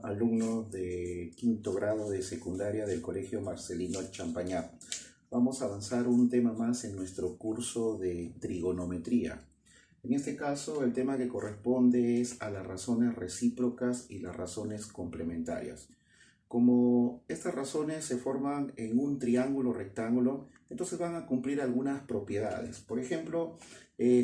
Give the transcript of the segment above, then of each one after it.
Alumnos de quinto grado de secundaria del Colegio Marcelino Champañat. Vamos a avanzar un tema más en nuestro curso de trigonometría. En este caso, el tema que corresponde es a las razones recíprocas y las razones complementarias. Como estas razones se forman en un triángulo rectángulo, entonces van a cumplir algunas propiedades. Por ejemplo,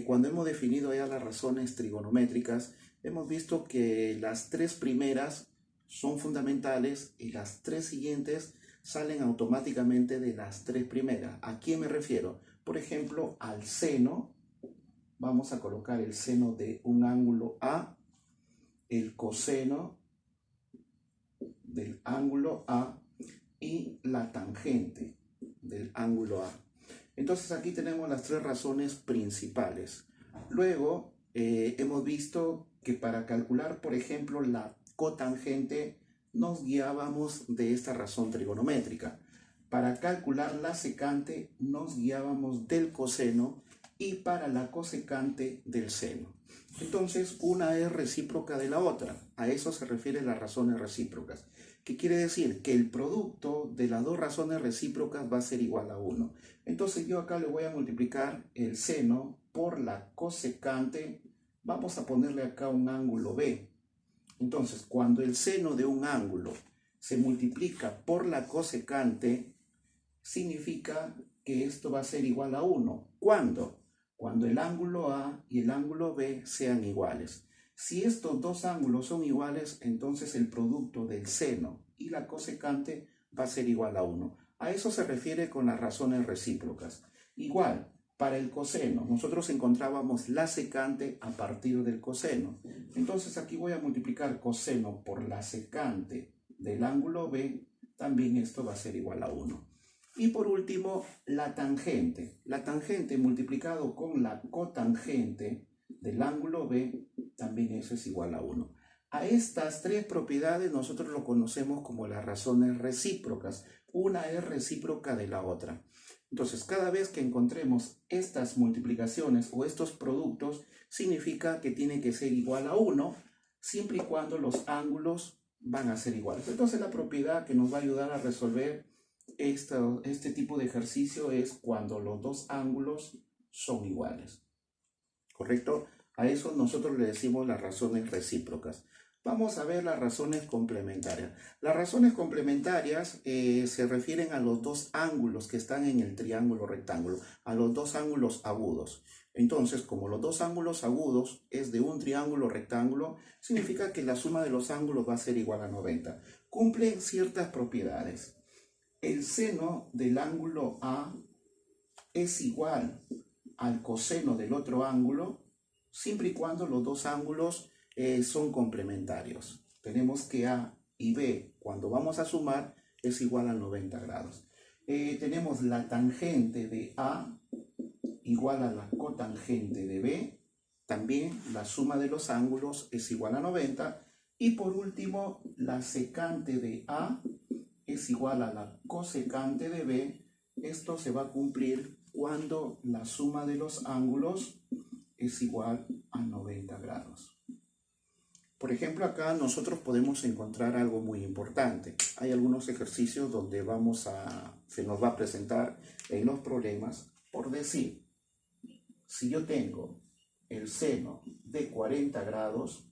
cuando hemos definido ya las razones trigonométricas, hemos visto que las tres primeras son fundamentales y las tres siguientes salen automáticamente de las tres primeras. ¿A quién me refiero? Por ejemplo, al seno. Vamos a colocar el seno de un ángulo A, el coseno del ángulo A y la tangente del ángulo A. Entonces aquí tenemos las tres razones principales. Luego hemos visto que para calcular, por ejemplo, la cotangente nos guiábamos de esta razón trigonométrica. Para calcular la secante nos guiábamos del coseno y para la cosecante del seno. Entonces una es recíproca de la otra. A eso se refieren las razones recíprocas. ¿Qué quiere decir? Que el producto de las dos razones recíprocas va a ser igual a 1. Entonces yo acá le voy a multiplicar el seno por la cosecante. Vamos a ponerle acá un ángulo B. Entonces, cuando el seno de un ángulo se multiplica por la cosecante, significa que esto va a ser igual a 1. ¿Cuándo? Cuando el ángulo A y el ángulo B sean iguales. Si estos dos ángulos son iguales, entonces el producto del seno y la cosecante va a ser igual a 1. A eso se refiere con las razones recíprocas. Igual, para el coseno, nosotros encontrábamos la secante a partir del coseno. Entonces aquí voy a multiplicar coseno por la secante del ángulo B, también esto va a ser igual a 1. Y por último, la tangente. La tangente multiplicado con la cotangente del ángulo B, también eso es igual a 1. A estas tres propiedades nosotros lo conocemos como las razones recíprocas. Una es recíproca de la otra. Entonces, cada vez que encontremos estas multiplicaciones o estos productos, significa que tiene que ser igual a 1, siempre y cuando los ángulos van a ser iguales. Entonces, la propiedad que nos va a ayudar a resolver este tipo de ejercicio es cuando los dos ángulos son iguales. ¿Correcto? A eso nosotros le decimos las razones recíprocas. Vamos a ver las razones complementarias. Las razones complementarias se refieren a los dos ángulos que están en el triángulo rectángulo, a los dos ángulos agudos. Entonces, como los dos ángulos agudos es de un triángulo rectángulo, significa que la suma de los ángulos va a ser igual a 90. Cumplen ciertas propiedades. El seno del ángulo A es igual al coseno del otro ángulo, siempre y cuando los dos ángulos son complementarios. Tenemos que A y B, cuando vamos a sumar, es igual a 90 grados. Tenemos la tangente de A igual a la cotangente de B. También la suma de los ángulos es igual a 90. Y por último, la secante de A es igual a la cosecante de B. Esto se va a cumplir cuando la suma de los ángulos es igual a 90 grados. Por ejemplo, acá nosotros podemos encontrar algo muy importante. Hay algunos ejercicios donde se nos va a presentar en los problemas, por decir, si yo tengo el seno de 40 grados,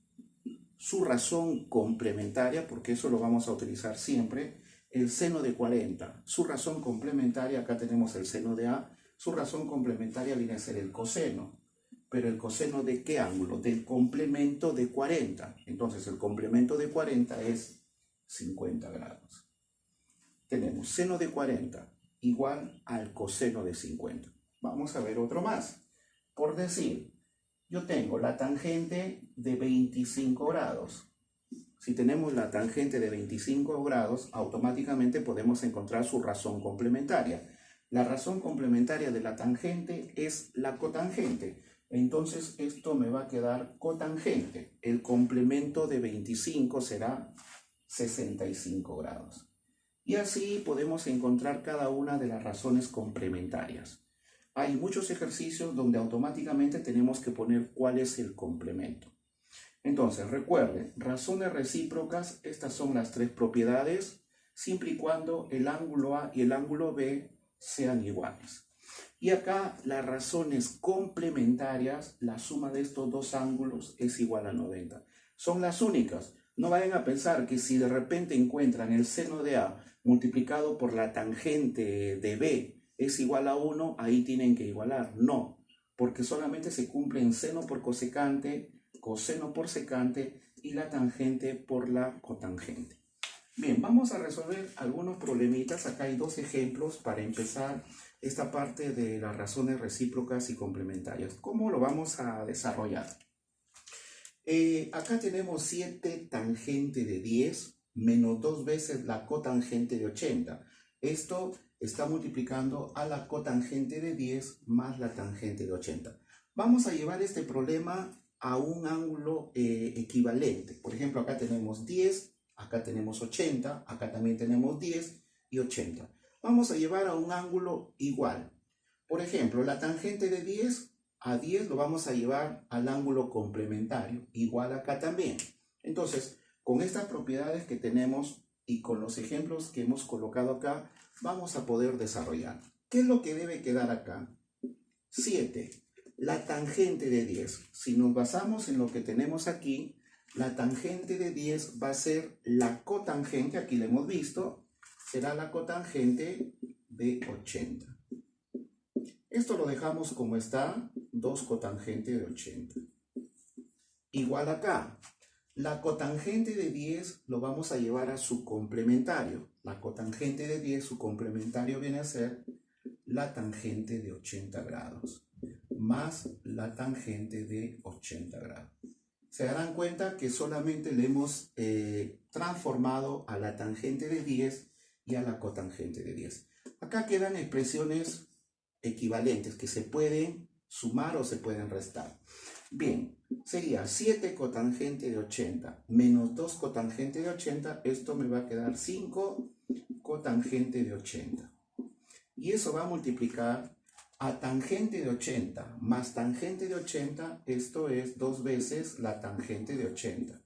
su razón complementaria, porque eso lo vamos a utilizar siempre, el seno de 40, su razón complementaria, acá tenemos el seno de A, su razón complementaria viene a ser el coseno. Pero el coseno ¿de qué ángulo? Del complemento de 40. Entonces el complemento de 40 es 50 grados. Tenemos seno de 40 igual al coseno de 50. Vamos a ver otro más. Por decir, yo tengo la tangente de 25 grados. Si tenemos la tangente de 25 grados, automáticamente podemos encontrar su razón complementaria. La razón complementaria de la tangente es la cotangente. Entonces esto me va a quedar cotangente. El complemento de 25 será 65 grados. Y así podemos encontrar cada una de las razones complementarias. Hay muchos ejercicios donde automáticamente tenemos que poner cuál es el complemento. Entonces, recuerden, razones recíprocas, estas son las tres propiedades, siempre y cuando el ángulo A y el ángulo B sean iguales. Y acá las razones complementarias, la suma de estos dos ángulos es igual a 90. Son las únicas. No vayan a pensar que si de repente encuentran el seno de A multiplicado por la tangente de B es igual a 1, ahí tienen que igualar. No, porque solamente se cumplen seno por cosecante, coseno por secante y la tangente por la cotangente. Bien, vamos a resolver algunos problemitas. Acá hay dos ejemplos para empezar esta parte de las razones recíprocas y complementarias. ¿Cómo lo vamos a desarrollar? Acá tenemos 7 tangente de 10 menos 2 veces la cotangente de 80. Esto está multiplicando a la cotangente de 10 más la tangente de 80. Vamos a llevar este problema a un ángulo equivalente. Por ejemplo, acá tenemos 10, acá tenemos 80, acá también tenemos 10 y 80. Vamos a llevar a un ángulo igual. Por ejemplo, la tangente de 10 a 10 lo vamos a llevar al ángulo complementario, igual acá también. Entonces, con estas propiedades que tenemos y con los ejemplos que hemos colocado acá, vamos a poder desarrollar. ¿Qué es lo que debe quedar acá? 7. La tangente de 10. Si nos basamos en lo que tenemos aquí, la tangente de 10 va a ser la cotangente, aquí la hemos visto, será la cotangente de 80. Esto lo dejamos como está, 2 cotangente de 80. Igual acá, la cotangente de 10 lo vamos a llevar a su complementario. La cotangente de 10, su complementario viene a ser la tangente de 80 grados más la tangente de 80 grados. Se darán cuenta que solamente le hemos transformado a la tangente de 10 y a la cotangente de 10. Acá quedan expresiones equivalentes que se pueden sumar o se pueden restar. Bien, sería 7 cotangente de 80 menos 2 cotangente de 80. Esto me va a quedar 5 cotangente de 80. Y eso va a multiplicar a tangente de 80 más tangente de 80, esto es 2 veces la tangente de 80.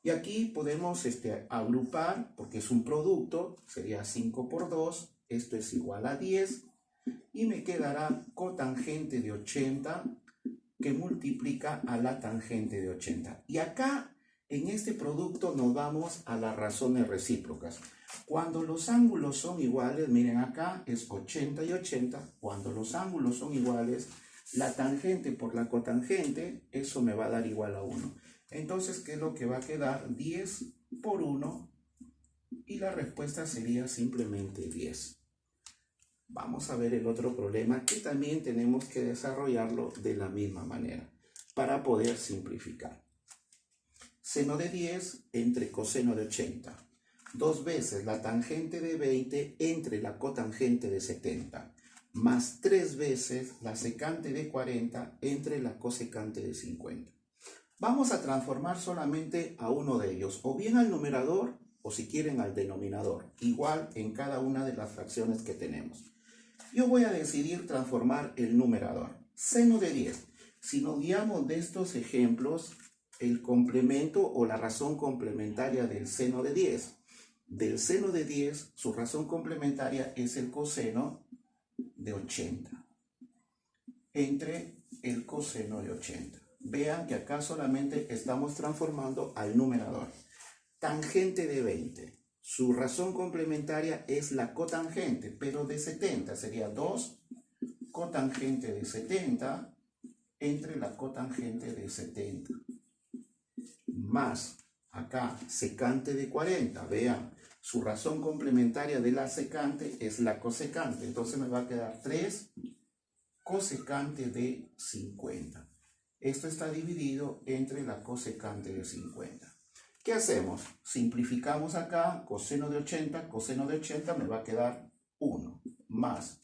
Y aquí podemos agrupar, porque es un producto, sería 5 por 2, esto es igual a 10, y me quedará cotangente de 80 que multiplica a la tangente de 80. Y acá, en este producto, nos vamos a las razones recíprocas. Cuando los ángulos son iguales, miren acá, es 80 y 80. Cuando los ángulos son iguales, la tangente por la cotangente, eso me va a dar igual a 1. Entonces, ¿qué es lo que va a quedar? 10 por 1. Y la respuesta sería simplemente 10. Vamos a ver el otro problema que también tenemos que desarrollarlo de la misma manera para poder simplificar. Seno de 10 entre coseno de 80. 2 veces la tangente de 20 entre la cotangente de 70. Más 3 veces la secante de 40 entre la cosecante de 50. Vamos a transformar solamente a uno de ellos, o bien al numerador o si quieren al denominador, igual en cada una de las fracciones que tenemos. Yo voy a decidir transformar el numerador. Seno de 10. Si nos guiamos de estos ejemplos, el complemento o la razón complementaria del seno de 10. Del seno de 10, su razón complementaria es el coseno de 80 entre el coseno de 80. Vean que acá solamente estamos transformando al numerador. Tangente de 20. Su razón complementaria es la cotangente, pero de 70 sería 2 cotangente de 70 entre la cotangente de 70. Más, acá, secante de 40. Vean, su razón complementaria de la secante es la cosecante. Entonces me va a quedar 3 cosecante de 50. Esto está dividido entre la cosecante de 50. ¿Qué hacemos? Simplificamos acá, coseno de 80 me va a quedar 1, más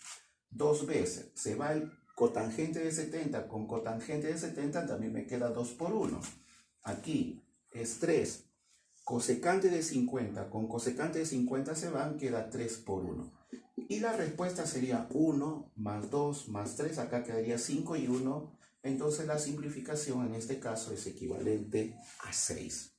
2 veces, se va el cotangente de 70 con cotangente de 70, también me queda 2 por 1. Aquí es 3, cosecante de 50 con cosecante de 50 se van, queda 3 por 1. Y la respuesta sería 1 más 2 más 3, acá quedaría 5 y 1, Entonces la simplificación en este caso es equivalente a 6.